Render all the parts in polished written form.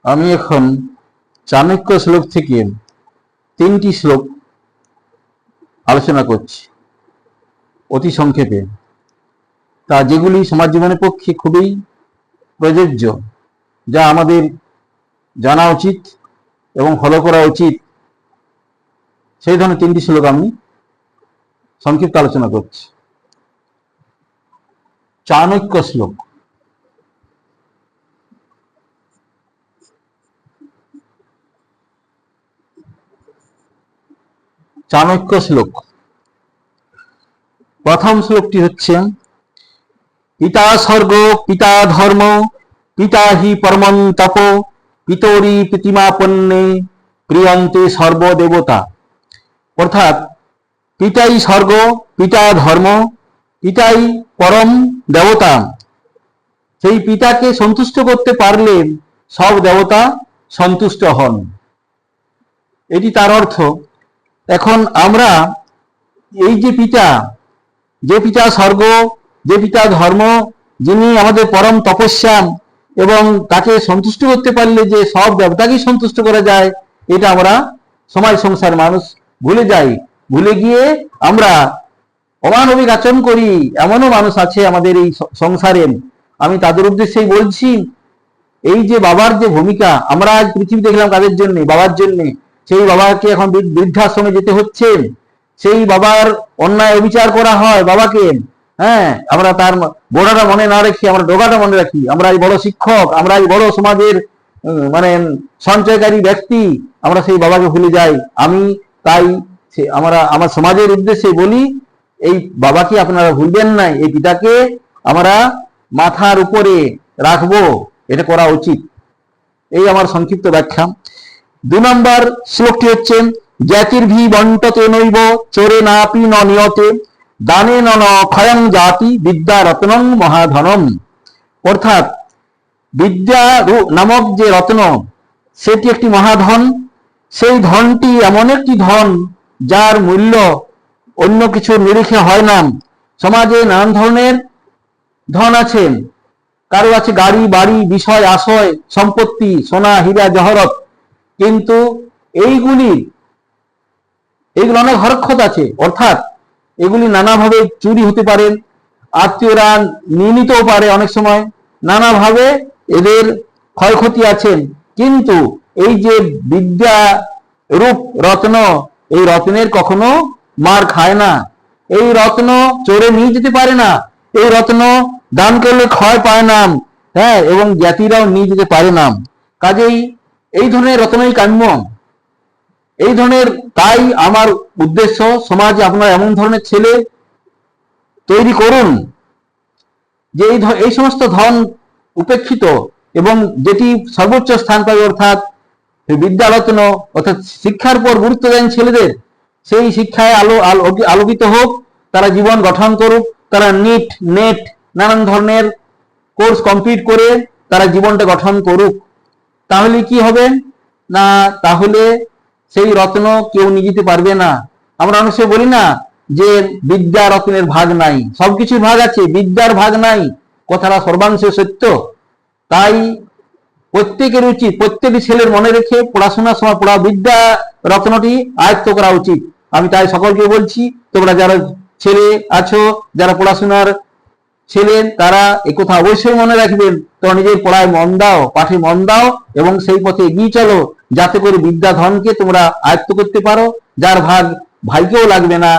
আমি এখন চাণক্য শ্লোক থেকে 3টি শ্লোক আলোচনা করছি অতি সংক্ষেপে, তা যেগুলি সমাজ জীবনের পক্ষে খুবই প্রযোজ্য, যা আমাদের জানা উচিত এবং ফলো করা উচিত। সেই ধরনের 3টি শ্লোক আমি সংক্ষিপ্ত আলোচনা করছি। চাণক্য শ্লোক। চাণক্য শ্লোক প্রথম শ্লোকটি হচ্ছে, পিতা স্বর্গ পিতা ধর্ম পিতা হি পরমং তপ পিতরি প্রীতিমাপন্নে প্রিয়ন্তে সর্বদেবতা। অর্থাৎ পিতাই স্বর্গ পিতা ধর্ম পিতাই পরম দেবতা। সেই পিতাকে সন্তুষ্ট করতে পারলে সব দেবতা সন্তুষ্ট হন, এটি তার অর্থ। এখন আমরা এই যে পিতা স্বর্গ, যে পিতা ধর্ম, যিনি আমাদের পরম তপস্যা, এবং তাকে সন্তুষ্ট করতে পারলে যে সব দেবতাকেই সন্তুষ্ট করা যায়, এটা আমরা সমাজ সংসার মানুষ ভুলে যাই। ভুলে গিয়ে আমরা অমানবিক আচরণ করি। এমনও মানুষ আছে আমাদের এই সংসারে, আমি তাদের উদ্দেশ্যেই বলছি। এই যে বাবার যে ভূমিকা, আমরা আজ পৃথিবী দেখলাম কাদের জন্য? বাবার জন্য। সেই বাবাকে এখন বৃদ্ধাশ্রমে যেতে হচ্ছে, সেই বাবার অন্যায় অবিচার করা হয় বাবাকে। হ্যাঁ, আমরা তার গোড়াটা মনে না রেখে আমরা ডোগাটা মনে রাখি। আমরা এই বড় শিক্ষক, আমরা এই বড় সমাজের মানে সঞ্চয়কারী ব্যক্তি, আমরা সেই বাবাকে ভুলে যাই। আমি তাই আমার সমাজের উদ্দেশ্যে বলি, এই বাবাকে আপনারা ভুলবেন না, এই পিতাকে আমরা মাথার উপরে রাখবো, এটা করা উচিত। এই আমার সংক্ষিপ্ত ব্যাখ্যা। 2 নম্বর শ্লোকটি হচ্ছে, জ্ঞাতির্ভি বন্টতে নৈব চোরে নাপি ন নিয়তে দানে ন ক্ষয়ং জাতি বিদ্যা রত্নং মহাধনম। অর্থাৎ বিদ্যা নামক যে রত্ন, সেটি একটি মহাধন। সেই ধনটি এমন একটি ধন যার মূল্য অন্য কিছুর নিরিখে হয় না। সমাজে নানান ধরনের ধন আছে, কারো আছে গাড়ি বাড়ি বিষয় আশয় সম্পত্তি সোনা হীরা জহরত, কিন্তু এইগুলি অনেক হরক্ষত আছে। অর্থাৎ এগুলি নানাভাবে চুরি হতে পারে, আত্মীয়রা নিয়ে নিতেও পারে, অনেক সময় নানাভাবে এদের ক্ষয়ক্ষতি আছেন। কিন্তু এই যে বিদ্যা রূপ রত্ন, এই রত্নের কখনো মার খায় না। এই রত্ন চোরে নিয়ে যেতে পারে না, এই রত্ন দান করলে ক্ষয় পায় না, হ্যাঁ, এবং জ্ঞাতিরাও নিয়ে যেতে পারে না। কাজেই এই ধরনের রত্নই কাম্য। এই ধরনের, তাই আমার উদ্দেশ্য, সমাজে আপনারা এমন ধরনের ছেলে তৈরি করুন যে এই সমস্ত ধন উপেক্ষিত এবং যেটি সর্বোচ্চ স্থান পাবে, অর্থাৎ বিদ্যারত্ন, অর্থাৎ শিক্ষার পর গুরুত্ব দেন ছেলেদের। সেই শিক্ষায় আলোকিত হোক, তারা জীবন গঠন করুক, তারা নেট নানান ধরনের কোর্স কমপ্লিট করে তারা জীবনটা গঠন করুক। তাহলে কি হবে না, তাহলে সেই রত্ন কেউ নিয়ে যেতে পারবে না। আমরা অনেক সময় বলি না যে বিদ্যা রত্নের ভাগ নাই, সবকিছুর ভাগ আছে, বিদ্যার ভাগ নাই, কথাটা সর্বাংশে সত্য। তাই প্রত্যেকের উচিত, প্রত্যেকটি ছেলের মনে রেখে পড়াশোনার সময় বিদ্যা রত্নটি আয়ত্ত করা উচিত। আমি তাই সকলকে বলছি, তোমরা যারা ছেলে আছো, যারা পড়াশোনার ছেলে, তারা একথা অবশ্যই মনে রাখবেন। তোমরা নিজের পড়ায় মন দাও, পাঠে মন দাও, এবং সেই পথে এগিয়ে চলো, যাতে করে বিদ্যা ধনকে তোমরা আয়ত্ত করতে পারো। যার ভাগ ভাইকেও লাগবে না,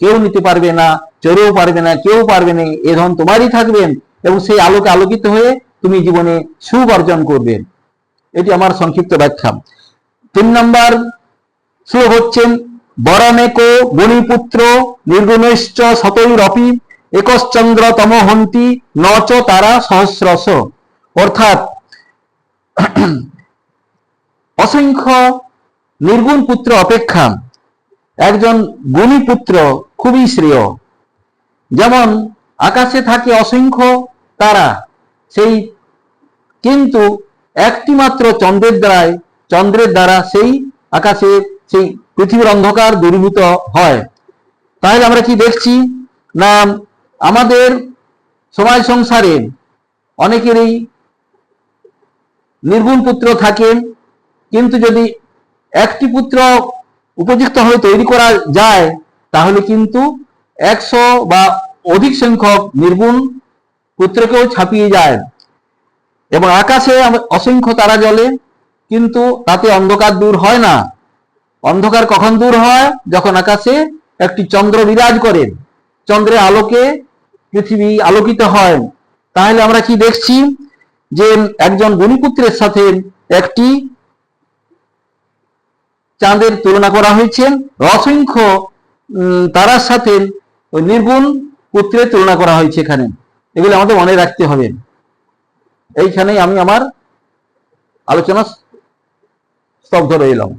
কেউ নিতে পারবে না, চোরেও পারবে না, কেউ পারবে না, এ ধন তোমারই থাকবেন, এবং সেই আলোকে আলোকিত হয়ে তুমি জীবনে সুখ অর্জন করবে। এটি আমার সংক্ষিপ্ত ব্যাখ্যা। 3 নম্বর শ্লোক হচ্ছেন, বরমেকো গুণীপুত্র নির্গুণৈশ্চ শতৈরপি একশ্চন্দ্র তমহন্তি নচ তারা সহস্রশ। অর্থাৎ অসংখ্য নির্গুণ পুত্র অপেক্ষা একজন গুণী পুত্র খুবই শ্রেয়। যেমন আকাশে থাকে অসংখ্য তারা, সেই কিন্তু একটি মাত্র চন্দ্রের দ্বারা সেই আকাশে সেই পৃথিবীর অন্ধকার দূরীভূত হয়। তাহলে আমরা কি দেখছি না, আমাদের সমাজ সংসারে অনেকেরই নির্গুণ পুত্র থাকে, কিন্তু যদি একটি পুত্র উপযুক্তভাবে তৈরি করা যায় তাহলে কিন্তু 100 বা অধিক সংখ্যক নির্গুণ পুত্রকেও ছাপিয়ে যায়। এবং আকাশে অসংখ্য তারা জ্বলে, কিন্তু তাতে অন্ধকার দূর হয় না। অন্ধকার কখন দূর হয়? যখন আকাশে একটি চন্দ্র বিরাজ করে, চন্দ্রের আলোকে পৃথিবী আলোকিত হয়। তাহলে আমরা কি দেখছি? যে একজন গুণীপুত্রের সাথে একটি চাঁদের তুলনা করা হয়েছে, অসংখ্য তারার সাথে ওই নির্গুণ পুত্রের তুলনা করা হয়েছে এখানে। এগুলো আমাদের মনে রাখতে হবে। এইখানেই আমি আমার আলোচনা স্তব্ধ রইলাম।